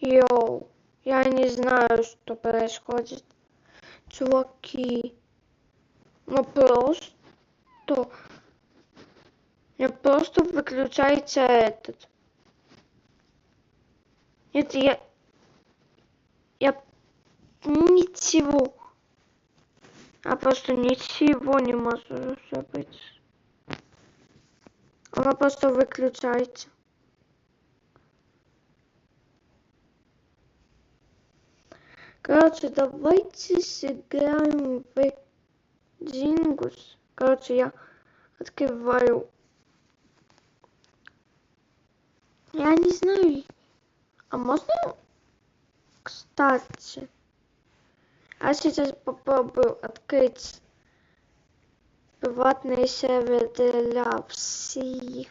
Йоу, я не знаю, что происходит. Чуваки, ну просто... Не просто выключается этот. Нет, я ничего. Я просто ничего не могу забыть. Она просто выключается. Короче, давайте сыграем в Дингус. Короче, я открываю. Я не знаю. А можно, кстати, я сейчас попробую открыть приватный сервер для всех.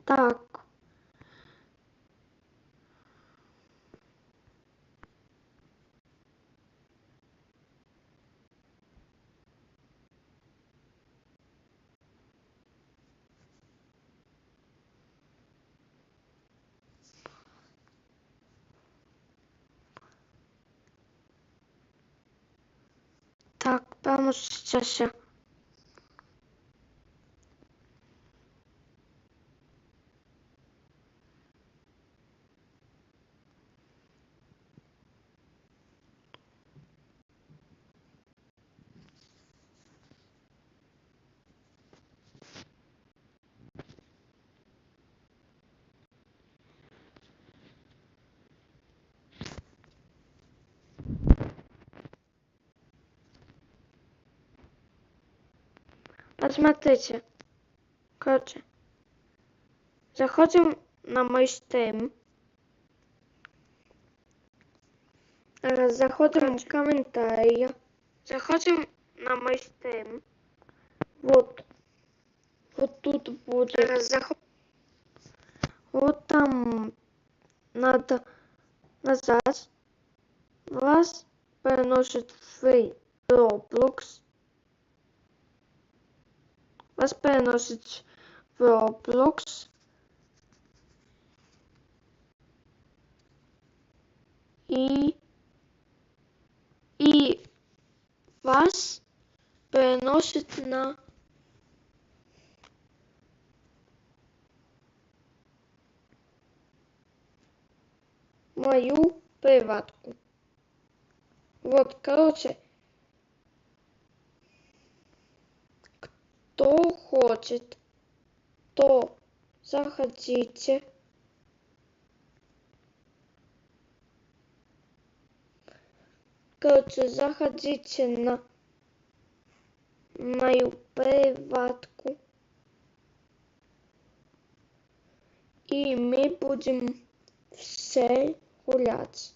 Так. Так, прямо сейчас я. Посмотрите. Короче. Заходим на мой стрим. Заходим в комментарии. Заходим на мой стрим. Вот. Вот тут будет. Вот там надо назад. Вас переносит в Roblox. Вас переносит в Roblox. И вас переносит на мою приватку. Вот, короче, кто хочет, то заходите. Короче, заходите на мою приватку. И мы будем все гулять.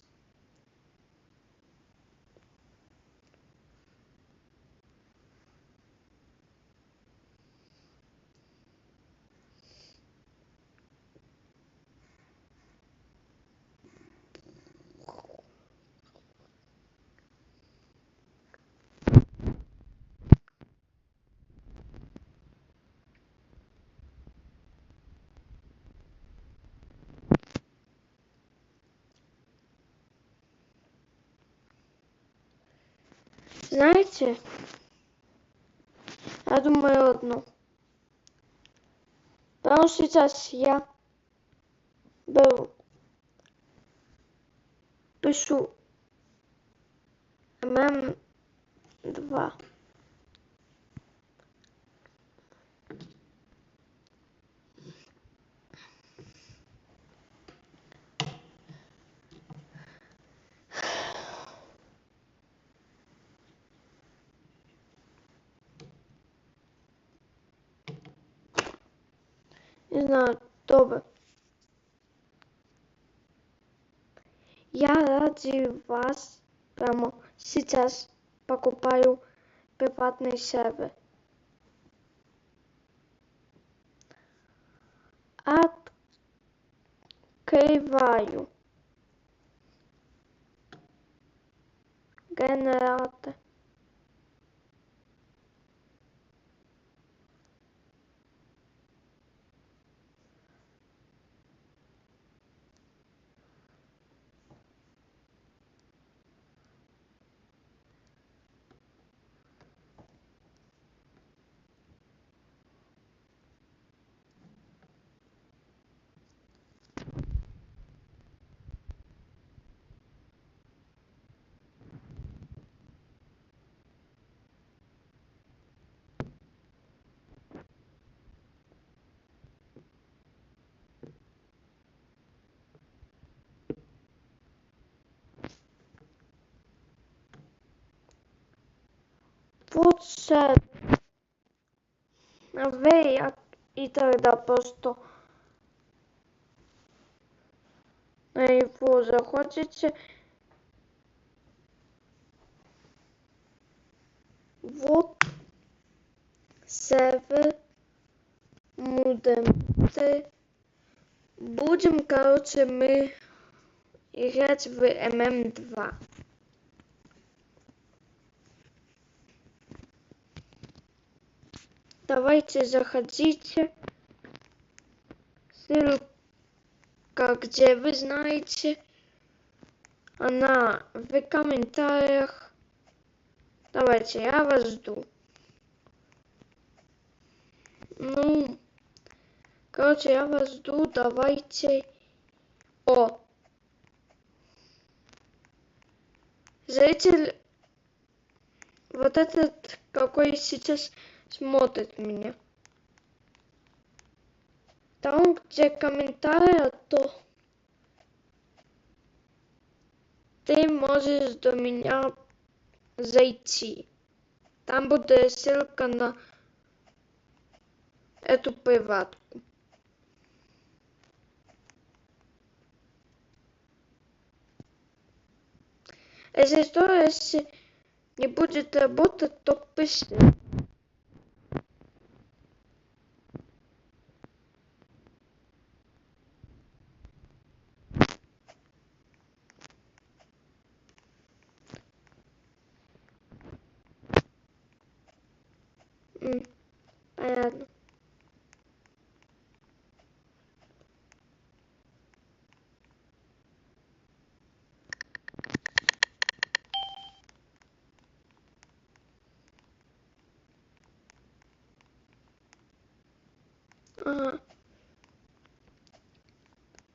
Знаете, я думаю одно. Прямо сейчас я беру пишу ММ2. Не знаю, добре. Я ради вас прямо сейчас покупаю приватный сервер. Открываю генератор. Вот сервер. Вы и тогда просто на его заходите. Вот сервер модем. Будем, короче, мы играть в ММ2. Давайте заходите. Ссылка, где вы знаете. Она в комментариях. Давайте, я вас жду. Ну, короче, я вас жду. Давайте. О! Зритель, вот этот, какой сейчас смотрит меня. Там, где комментарии, то ты можешь до меня зайти. Там будет ссылка на эту приватку. Если что, если не будет работать, то пиши. Понятно. Ага.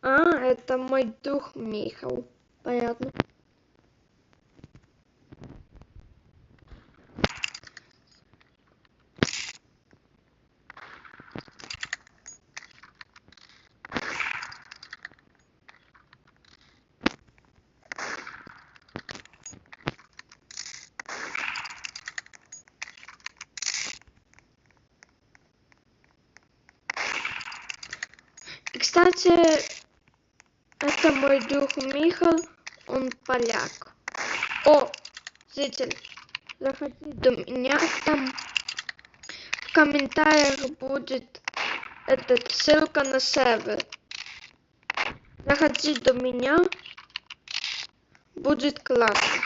Это мой друг Михаил. Понятно. И, кстати, это мой друг Михаил, он поляк. О, зритель, заходи до меня, там в комментариях будет ссылка на сервер. Заходи до меня, будет классно.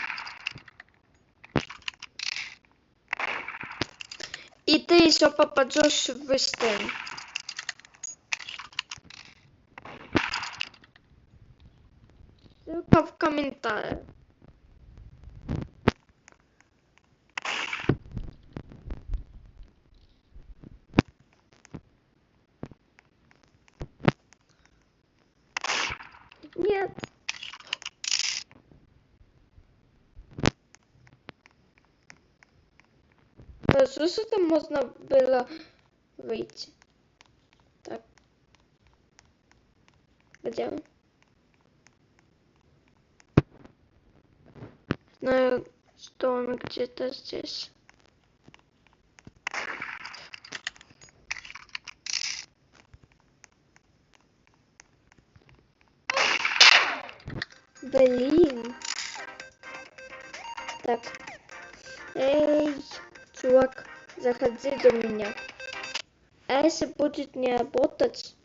И ты еще попадешь в стрим. Ссылка в комментариях. Нет. с усата можно было выйти. Так. Где он? Знаю, что он где-то здесь. Блин. Так. Эй, чувак, заходи до меня. А если будет не работать?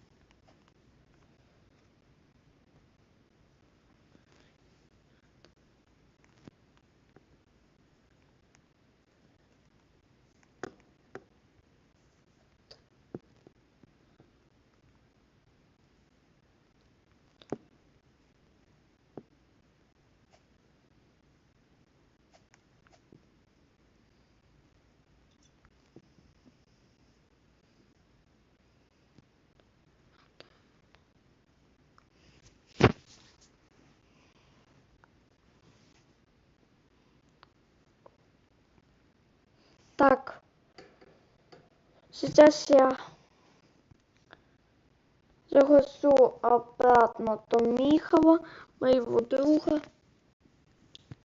Так. Сейчас я захожу обратно до Михала, моего друга.